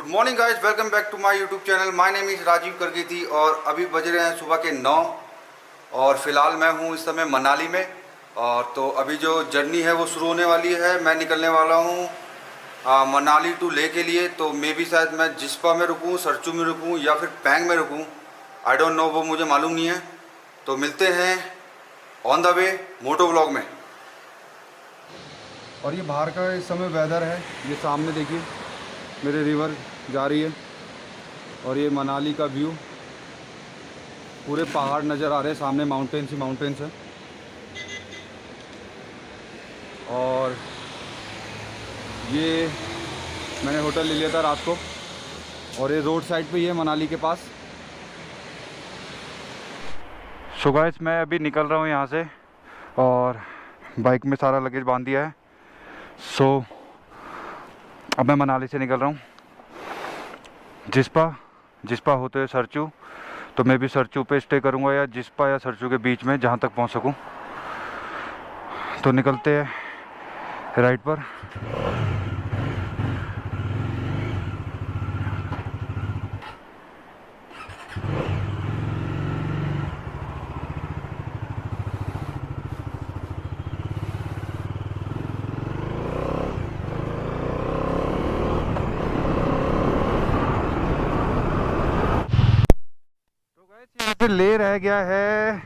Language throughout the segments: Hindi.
Good morning guys, welcome back to my YouTube channel. My name is Rajiv Kargeeti और अभी बज रहे हैं सुबह के 9 और फ़िलहाल मैं हूँ इस समय मनाली में। और तो अभी जो जर्नी है वो शुरू होने वाली है। मैं निकलने वाला हूँ मनाली टू लेह के लिए। तो मे भी शायद मैं जिस्पा में रुकूँ, सरचू में रुकूँ या फिर पैंग में रुकूँ, आई डोंट नो, वो मुझे मालूम नहीं है। तो मिलते हैं on the way moto vlog में। और ये बाहर का इस समय वेदर है, ये सामने देखिए मेरे रिवर जा रही है और ये मनाली का व्यू, पूरे पहाड़ नज़र आ रहे हैं सामने, माउंटेन्स ही माउंटेन्स है। और ये मैंने होटल ले लिया था रात को और ये रोड साइड पे ही है मनाली के पास। सो गाइस, मैं अभी निकल रहा हूँ यहाँ से और बाइक में सारा लगेज बांध दिया है। सो अब मैं मनाली से निकल रहा हूँ जिस्पा होते हुए सरचू। तो मैं भी सरचू पे स्टे करूँगा या जिस्पा या सरचू के बीच में, जहाँ तक पहुँच सकूँ। तो निकलते हैं राइट पर। यहाँ से ले रह गया है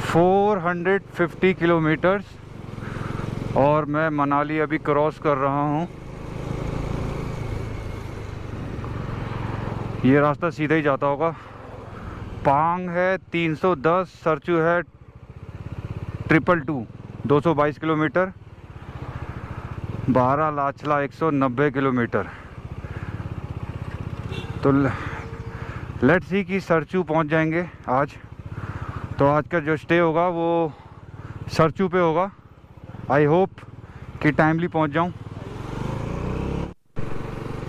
450 किलोमीटर्स और मैं मनाली अभी क्रॉस कर रहा हूँ। ये रास्ता सीधा ही जाता होगा। पांग है 310, सरचू है 222, 222 किलोमीटर। 12 लाचला 190 किलोमीटर। तो लेट्स सी कि सरचू पहुंच जाएंगे आज। तो आज का जो स्टे होगा वो सरचू पे होगा। आई होप कि टाइमली पहुंच जाऊं।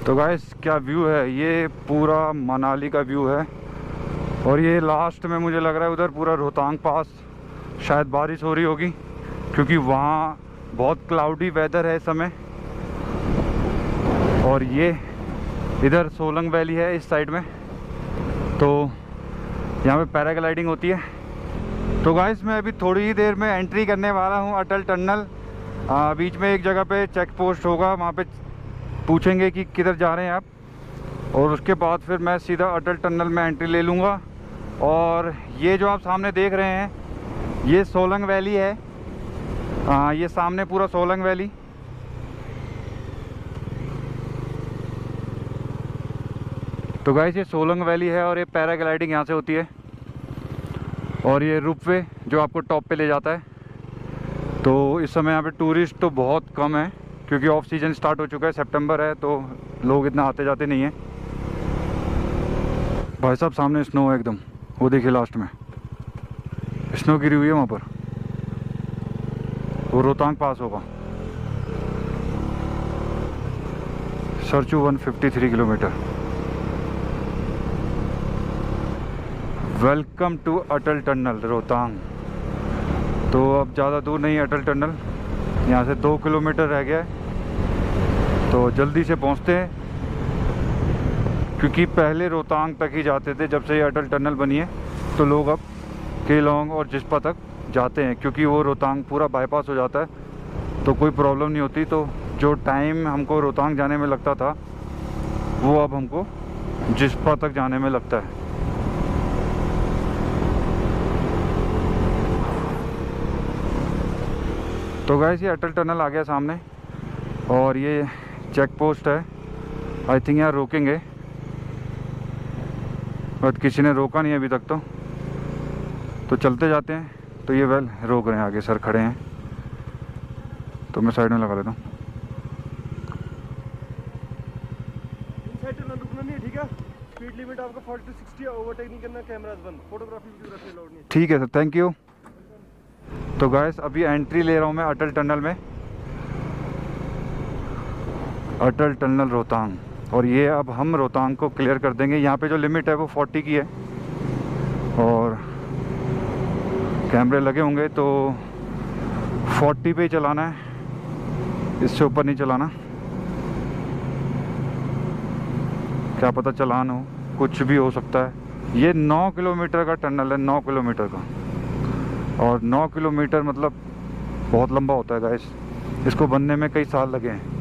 तो गाइस, क्या व्यू है, ये पूरा मनाली का व्यू है। और ये लास्ट में मुझे लग रहा है उधर पूरा रोहतांग पास शायद बारिश हो रही होगी, क्योंकि वहाँ बहुत क्लाउडी वेदर है इस समय। और ये इधर सोलंग वैली है इस साइड में, तो यहाँ पे पैराग्लाइडिंग होती है। तो गाइस, मैं अभी थोड़ी ही देर में एंट्री करने वाला हूँ अटल टनल। बीच में एक जगह पे चेक पोस्ट होगा, वहाँ पे पूछेंगे कि किधर जा रहे हैं आप, और उसके बाद फिर मैं सीधा अटल टनल में एंट्री ले लूँगा। और ये जो आप सामने देख रहे हैं ये सोलंग वैली है। ये सामने पूरा सोलंग वैली। तो गाइस, ये सोलंग वैली है और ये पैराग्लाइडिंग यहाँ से होती है। और ये रोपवे जो आपको टॉप पे ले जाता है। तो इस समय यहाँ पे टूरिस्ट तो बहुत कम है, क्योंकि ऑफ सीजन स्टार्ट हो चुका है, सितंबर है, तो लोग इतना आते जाते नहीं हैं। भाई साहब, सामने स्नो है एकदम, वो देखिए लास्ट में स्नो गिरी हुई है वहाँ पर। वो रोहतांग पास होगा। Sarchu 153 kilometre. Welcome to Atal tunnel Rohtang. तो अब ज़्यादा दूर नहीं है अटल टनल, यहाँ से 2 किलोमीटर रह गया है। तो जल्दी से पहुँचते हैं, क्योंकि पहले रोहतांग तक ही जाते थे। जब से ये अटल टनल बनी है तो लोग अब केलोंग और जिस्पा तक जाते हैं, क्योंकि वो रोहतांग पूरा बाईपास हो जाता है, तो कोई प्रॉब्लम नहीं होती। तो जो टाइम हमको रोहतांग जाने में लगता था वो अब हमको जिस्पा तक जाने में लगता है। तो गाइस, ये अटल टनल आ गया सामने और ये चेक पोस्ट है। आई थिंक यहाँ रोकेंगे, बट किसी ने रोका नहीं अभी तक। तो चलते जाते हैं। तो ये वेल रोक रहे हैं, आगे सर खड़े हैं, तो मैं साइड में लगा लेता हूँ। रुकना नहीं है, ठीक है? स्पीड लिमिट आपका 40 से 60 है, ओवरटेक नहीं करना, कैमरास बंद, फोटोग्राफी वीडियोग्राफी अलाउड नहीं है। ठीक है सर, थैंक यू। तो गाइस, अभी एंट्री ले रहा हूँ मैं अटल टनल में, अटल टनल रोहतांग। और ये अब हम रोहतांग को क्लियर कर देंगे। यहाँ पे जो लिमिट है वो 40 की है और कैमरे लगे होंगे, तो 40 पे ही चलाना है, इससे ऊपर नहीं चलाना। क्या पता चालान हो, कुछ भी हो सकता है। ये 9 किलोमीटर का टनल है, 9 किलोमीटर का, और 9 किलोमीटर मतलब बहुत लंबा होता है गाइस। इसको बनने में कई साल लगे हैं।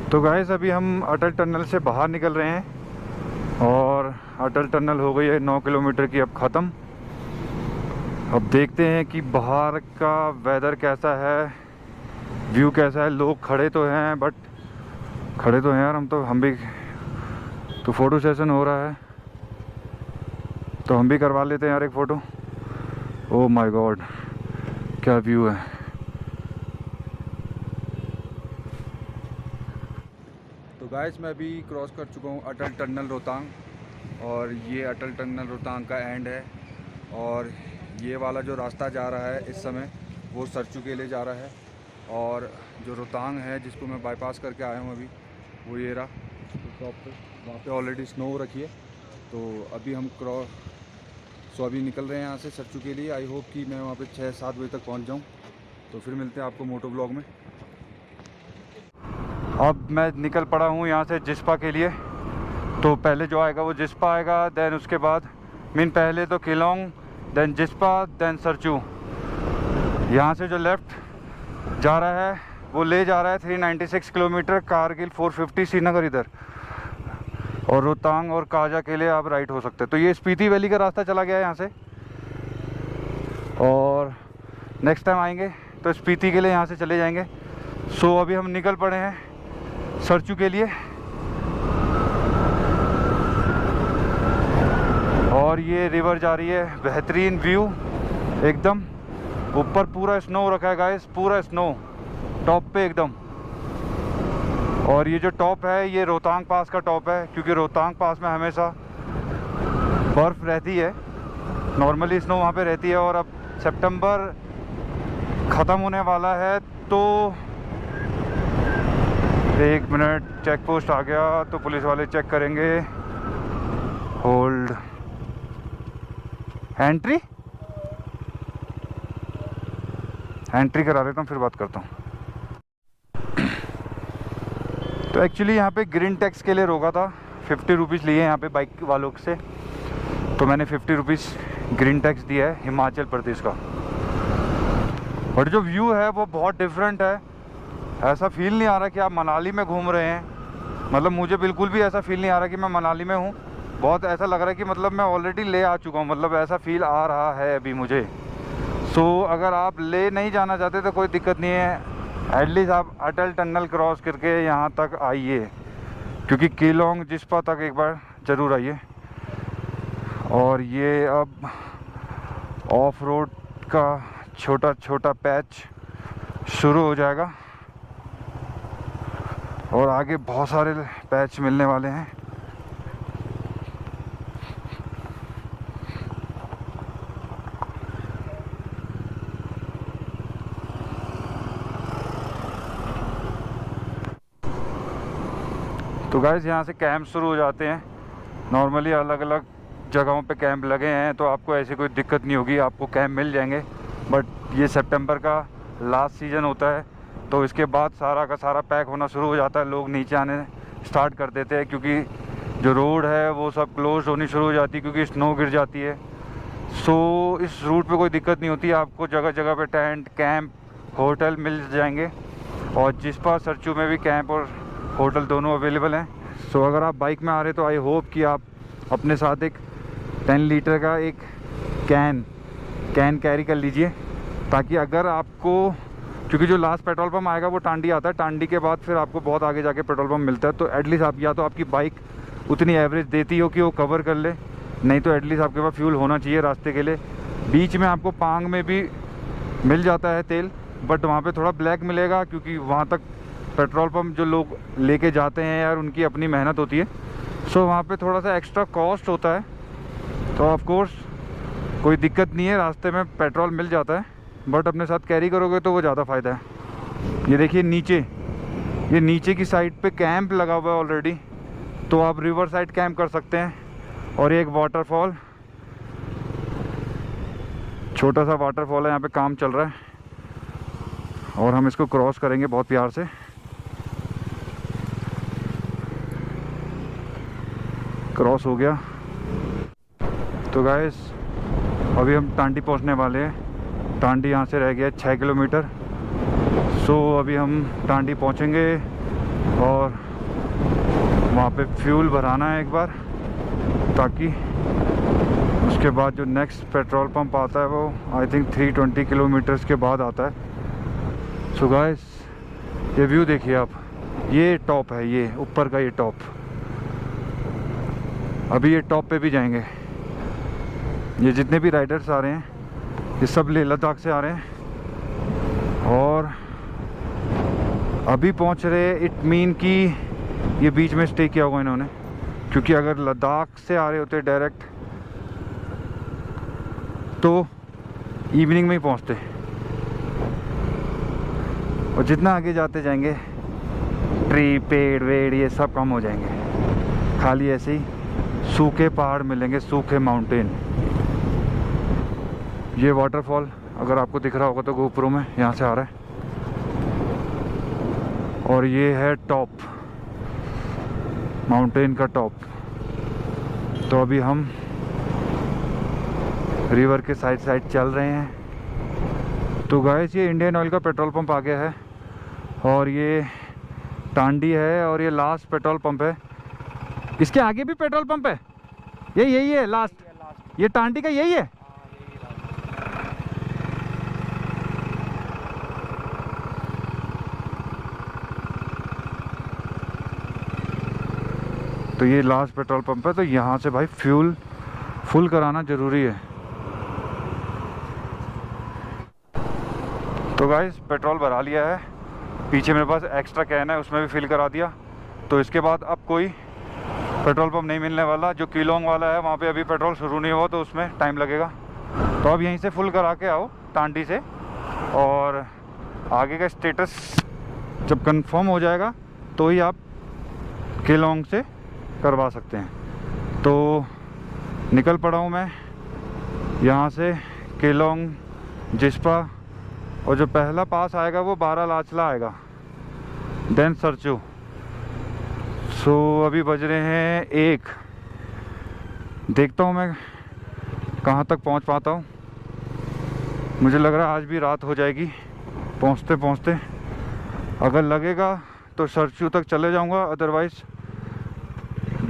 तो गाइस अभी हम अटल टनल से बाहर निकल रहे हैं और अटल टनल हो गई है 9 किलोमीटर की अब ख़त्म। अब देखते हैं कि बाहर का वेदर कैसा है, व्यू कैसा है। लोग खड़े तो हैं, बट खड़े तो हैं यार, हम भी तो फ़ोटो सेशन हो रहा है तो हम भी करवा लेते हैं यार एक फ़ोटो। ओह माय गॉड, क्या व्यू है। तो गाइस मैं अभी क्रॉस कर चुका हूँ अटल टनल रोहतांग, और ये अटल टनल रोहतांग का एंड है। और ये वाला जो रास्ता जा रहा है इस समय वो सरचू के लिए जा रहा है, और जो रोहतांग है जिसको मैं बाईपास करके आया हूँ अभी, वो ये रहा टॉप पे। वहाँ पे ऑलरेडी स्नो हो रखी है। तो अभी हम अभी निकल रहे हैं यहाँ से सरचू के लिए। आई होप कि मैं वहाँ पे 6-7 बजे तक पहुँच जाऊँ। तो फिर मिलते हैं आपको मोटो ब्लॉग में। अब मैं निकल पड़ा हूँ यहाँ से जिस्पा के लिए। तो पहले जो आएगा वो जिस्पा आएगा, देन उसके बाद पहले तो किलोंग, देन जिस्पा, देन सरचू। यहाँ से जो लेफ़्ट जा रहा है वो ले जा रहा है 396 किलोमीटर, कारगिल 450, श्रीनगर इधर, और रोहतांग और काजा के लिए आप राइट हो सकते हैं। तो ये स्पीति वैली का रास्ता चला गया है यहाँ से, और नेक्स्ट टाइम आएंगे तो स्पीति के लिए यहाँ से चले जाएंगे। सो अभी हम निकल पड़े हैं सरचू के लिए, और ये रिवर जा रही है, बेहतरीन व्यू एकदम। ऊपर पूरा स्नो रखा है गाइस, पूरा स्नो टॉप पे एकदम। और ये जो टॉप है ये रोहतांग पास का टॉप है, क्योंकि रोहतांग पास में हमेशा बर्फ़ रहती है, नॉर्मली स्नो वहाँ पे रहती है। और अब सितंबर ख़त्म होने वाला है, तो 1 मिनट, चेक पोस्ट आ गया तो पुलिस वाले चेक करेंगे। होल्ड, एंट्री करा लेता हूँ, फिर बात करता हूँ। तो एक्चुअली यहाँ पे ग्रीन टैक्स के लिए रोका था, 50 रुपीज़ लिए यहाँ पे बाइक वालों से। तो मैंने 50 रुपीज़ ग्रीन टैक्स दिया है हिमाचल प्रदेश का। बट जो व्यू है वो बहुत डिफरेंट है। ऐसा फील नहीं आ रहा कि आप मनाली में घूम रहे हैं, मतलब मुझे बिल्कुल भी ऐसा फील नहीं आ रहा कि मैं मनाली में हूँ। बहुत ऐसा लग रहा है कि मतलब मैं ऑलरेडी ले आ चुका हूँ, मतलब ऐसा फील आ रहा है अभी मुझे। सो अगर आप ले नहीं जाना चाहते तो कोई दिक्कत नहीं है, एटलीस्ट आप अटल टनल क्रॉस करके यहाँ तक आइए, क्योंकि किलोंग जिस्पा तक एक बार ज़रूर आइए। और ये अब ऑफ रोड का छोटा छोटा पैच शुरू हो जाएगा, और आगे बहुत सारे पैच मिलने वाले हैं। तो गाइस यहाँ से कैंप शुरू हो जाते हैं। नॉर्मली अलग अलग जगहों पे कैंप लगे हैं, तो आपको ऐसी कोई दिक्कत नहीं होगी, आपको कैंप मिल जाएंगे। बट ये सितंबर का लास्ट सीज़न होता है, तो इसके बाद सारा का सारा पैक होना शुरू हो जाता है, लोग नीचे आने स्टार्ट कर देते हैं, क्योंकि जो रोड है वो सब क्लोज होनी शुरू हो जाती है, क्योंकि स्नो गिर जाती है। सो इस रूट पे कोई दिक्कत नहीं होती, आपको जगह जगह पे टेंट, कैंप, होटल मिल जाएंगे। और जिस्पा सरचू में भी कैंप और होटल दोनों अवेलेबल हैं। सो अगर आप बाइक में आ रहे तो आई होप कि आप अपने साथ एक 10 लीटर का एक कैन कैरी कर लीजिए, ताकि अगर आपको, क्योंकि जो लास्ट पेट्रोल पंप आएगा वो टांडी आता है, टांडी के बाद फिर आपको बहुत आगे जाके पेट्रोल पंप मिलता है। तो एटलीस्ट आप, या तो आपकी बाइक उतनी एवरेज देती हो कि वो कवर कर ले, नहीं तो एटलीस्ट आपके पास फ्यूल होना चाहिए रास्ते के लिए। बीच में आपको पांग में भी मिल जाता है तेल, बट वहाँ पे थोड़ा ब्लैक मिलेगा, क्योंकि वहाँ तक पेट्रोल पंप जो लोग लेके जाते हैं यार, उनकी अपनी मेहनत होती है। सो वहाँ पे थोड़ा सा एक्स्ट्रा कॉस्ट होता है। तो ऑफ कोर्स कोई दिक्कत नहीं है, रास्ते में पेट्रोल मिल जाता है, बट अपने साथ कैरी करोगे तो वो ज़्यादा फ़ायदा है। ये देखिए ये नीचे की साइड पे कैंप लगा हुआ है ऑलरेडी, तो आप रिवर साइड कैंप कर सकते हैं। और ये एक वाटरफॉल, छोटा सा वाटरफॉल है, यहाँ पे काम चल रहा है। और हम इसको क्रॉस करेंगे बहुत प्यार से। क्रॉस हो गया। तो गाइस अभी हम टांडी पहुंचने वाले हैं। टांडी यहाँ से रह गया 6 किलोमीटर। सो अभी हम टांडी पहुंचेंगे और वहाँ पे फ्यूल भराना है एक बार, ताकि उसके बाद जो नेक्स्ट पेट्रोल पंप आता है वो आई थिंक 320 किलोमीटर्स के बाद आता है। सो गाइस ये व्यू देखिए आप, ये टॉप है, ये ऊपर का ये टॉप। अभी ये टॉप पे भी जाएंगे। ये जितने भी राइडर्स आ रहे हैं ये सब लेह लद्दाख से आ रहे हैं और अभी पहुंच रहे। इट मीन कि ये बीच में स्टे किया होगा इन्होंने, क्योंकि अगर लद्दाख से आ रहे होते डायरेक्ट तो इवनिंग में ही पहुंचते, और जितना आगे जाते जाएंगे ट्री पेड़ वेड़ ये सब कम हो जाएंगे, खाली ऐसे ही सूखे पहाड़ मिलेंगे, सूखे माउंटेन। ये वाटरफॉल अगर आपको दिख रहा होगा तो गोप्रो में यहाँ से आ रहा है, और ये है टॉप, माउंटेन का टॉप। तो अभी हम रिवर के साइड साइड चल रहे हैं। तो गाइस ये इंडियन ऑयल का पेट्रोल पंप आ गया है और ये टांडी है और ये लास्ट पेट्रोल पंप है। इसके आगे भी पेट्रोल पंप है? यही है लास्ट, ये टांडी का यही है। तो ये लास्ट पेट्रोल पंप है। तो यहाँ से भाई फ्यूल फुल कराना ज़रूरी है। तो गाइस पेट्रोल भरा लिया है, पीछे मेरे पास एक्स्ट्रा कैन है उसमें भी फिल करा दिया। तो इसके बाद अब कोई पेट्रोल पंप नहीं मिलने वाला। जो कीलोंग वाला है वहाँ पे अभी पेट्रोल शुरू नहीं हुआ तो उसमें टाइम लगेगा। तो अब यहीं से फुल करा के आओ टांडी से, और आगे का स्टेटस जब कंफर्म हो जाएगा तो ही आप कीलोंग से करवा सकते हैं। तो निकल पड़ा हूँ मैं यहाँ से कीलोंग, जिस्पा, और जो पहला पास आएगा वो बारालाचला आएगा, देन सरचू। सो अभी बज रहे हैं 1। देखता हूँ मैं कहाँ तक पहुँच पाता हूँ। मुझे लग रहा है आज भी रात हो जाएगी पहुँचते पहुँचते। अगर लगेगा तो सरचू तक चले जाऊँगा, अदरवाइज़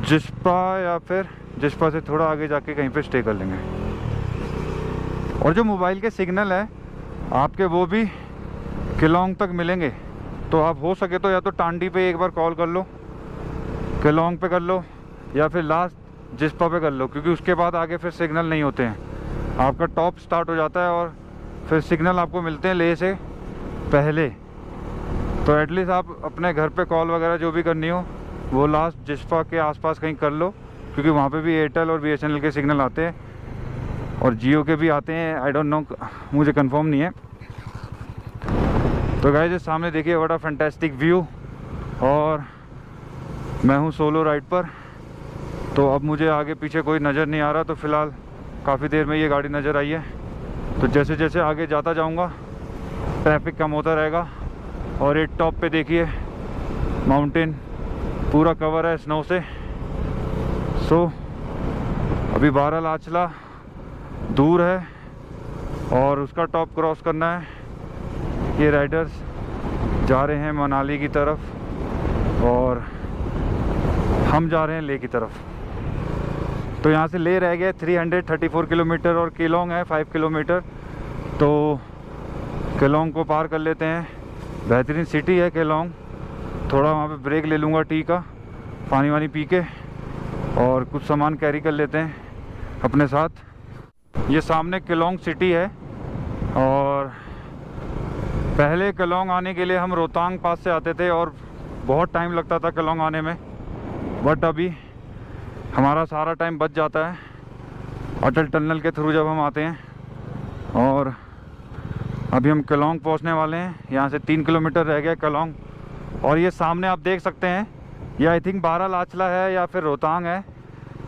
जिस्पा या फिर जिस्पा से थोड़ा आगे जाके कहीं पे स्टे कर लेंगे। और जो मोबाइल के सिग्नल है आपके वो भी कीलोंग तक मिलेंगे। तो आप हो सके तो या तो टांडी पे एक बार कॉल कर लो, कीलोंग पे कर लो, या फिर लास्ट जिस्पा पे कर लो, क्योंकि उसके बाद आगे फिर सिग्नल नहीं होते हैं। आपका टॉप स्टार्ट हो जाता है और फिर सिग्नल आपको मिलते हैं लेह से पहले। तो एटलीस्ट आप अपने घर पे कॉल वगैरह जो भी करनी हो वो लास्ट जिस्पा के आसपास कहीं कर लो, क्योंकि वहाँ पे भी एयरटेल और BSNL के सिग्नल आते हैं और जियो के भी आते हैं। आई डोंट नो, मुझे कंफर्म नहीं है। तो गाइस सामने देखिए बड़ा फैंटास्टिक व्यू, और मैं हूँ सोलो राइड पर। तो अब मुझे आगे पीछे कोई नज़र नहीं आ रहा। तो फ़िलहाल काफ़ी देर में ये गाड़ी नज़र आई है। तो जैसे जैसे आगे जाता जाऊँगा ट्रैफिक कम होता रहेगा। और ये टॉप पे देखिए माउंटेन पूरा कवर है स्नो से। सो अभी बारालाचला दूर है और उसका टॉप क्रॉस करना है। ये राइडर्स जा रहे हैं मनाली की तरफ और हम जा रहे हैं लेह की तरफ। तो यहाँ से लेह रह गया 334 किलोमीटर और कीलोंग है 5 किलोमीटर। तो कीलोंग को पार कर लेते हैं। बेहतरीन सिटी है कीलोंग। थोड़ा वहाँ पे ब्रेक ले लूँगा टी का, पानी वानी पी के, और कुछ सामान कैरी कर लेते हैं अपने साथ। ये सामने कीलोंग सिटी है, और पहले कीलोंग आने के लिए हम रोहतांग पास से आते थे और बहुत टाइम लगता था कीलोंग आने में। बट अभी हमारा सारा टाइम बच जाता है अटल टनल के थ्रू जब हम आते हैं। और अभी हम कीलोंग पहुंचने वाले हैं। यहाँ से 3 किलोमीटर रह गया कीलोंग। और ये सामने आप देख सकते हैं, ये आई थिंक बारालाचला है या फिर रोहतांग है,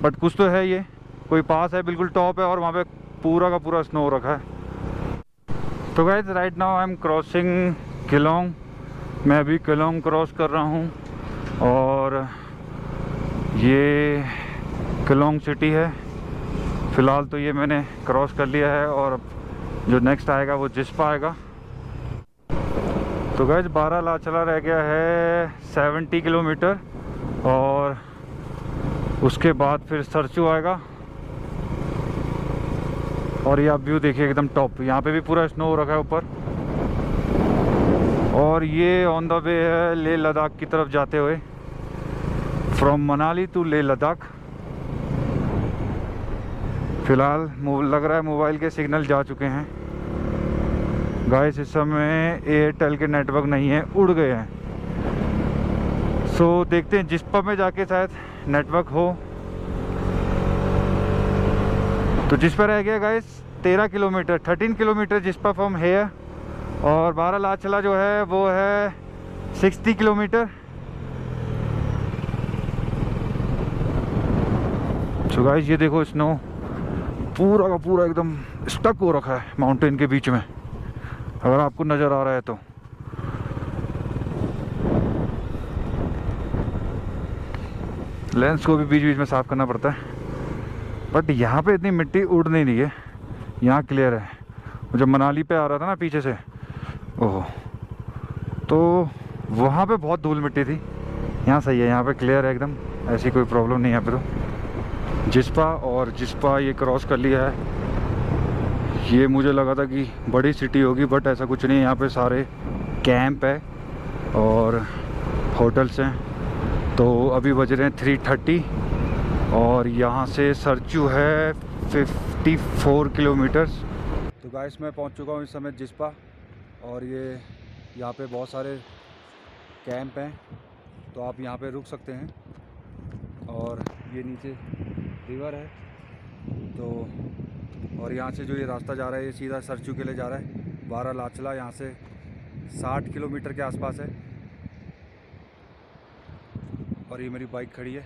बट कुछ तो है। ये कोई पास है, बिल्कुल टॉप है, और वहाँ पे पूरा का पूरा स्नो रखा है। तो guys right now I am crossing Keylong. मैं अभी किलोंग क्रॉस कर रहा हूँ और ये किलोंग सिटी है। फ़िलहाल तो ये मैंने क्रॉस कर लिया है और जो नेक्स्ट आएगा वो जिस्पा आएगा। तो गाइस बारालाचला रह गया है 70 किलोमीटर और उसके बाद फिर सरचू आएगा। और ये आप व्यू देखिए एकदम टॉप, यहाँ पे भी पूरा स्नो हो रखा है ऊपर। और ये ऑन द वे है लेह लद्दाख की तरफ जाते हुए, फ्रॉम मनाली टू लेह लद्दाख। फ़िलहाल लग रहा है मोबाइल के सिग्नल जा चुके हैं गाइस। इस समय एयरटेल के नेटवर्क नहीं है, उड़ गए हैं। सो देखते हैं जिस्पा में जाके शायद नेटवर्क हो। तो जिस्पा रह गया guys 13 kilometre, 13 kilometre Jispa from here. और बारालाचला जो है वो है 60 किलोमीटर। सो गाइस ये देखो स्नो पूरा का पूरा एकदम स्टक हो रखा है माउंटेन के बीच में, अगर आपको नज़र आ रहा है तो। लेंस को भी बीच बीच में साफ़ करना पड़ता है, बट यहाँ पे इतनी मिट्टी उड़ नहीं रही है, यहाँ क्लियर है। जब मनाली पे आ रहा था ना पीछे से, ओह, तो वहाँ पे बहुत धूल मिट्टी थी। यहाँ सही है, यहाँ पे क्लियर है एकदम, ऐसी कोई प्रॉब्लम नहीं है यहाँ पे। तो जिस्पा ये क्रॉस कर लिया है। ये मुझे लगा था कि बड़ी सिटी होगी, बट ऐसा कुछ नहीं है। यहाँ पे सारे कैंप है और होटल्स हैं। तो अभी बज रहे हैं 3:30 और यहाँ से सरचू है 54 किलोमीटर्स। तो गाइस मैं पहुँच चुका हूँ इस समय जिस्पा, और ये यहाँ पे बहुत सारे कैंप हैं, तो आप यहाँ पे रुक सकते हैं। और ये नीचे रिवर है, तो और यहाँ से जो ये रास्ता जा रहा है ये सीधा सरचू के लिए जा रहा है। बारालाचला यहाँ से 60 किलोमीटर के आसपास है। और ये मेरी बाइक खड़ी है।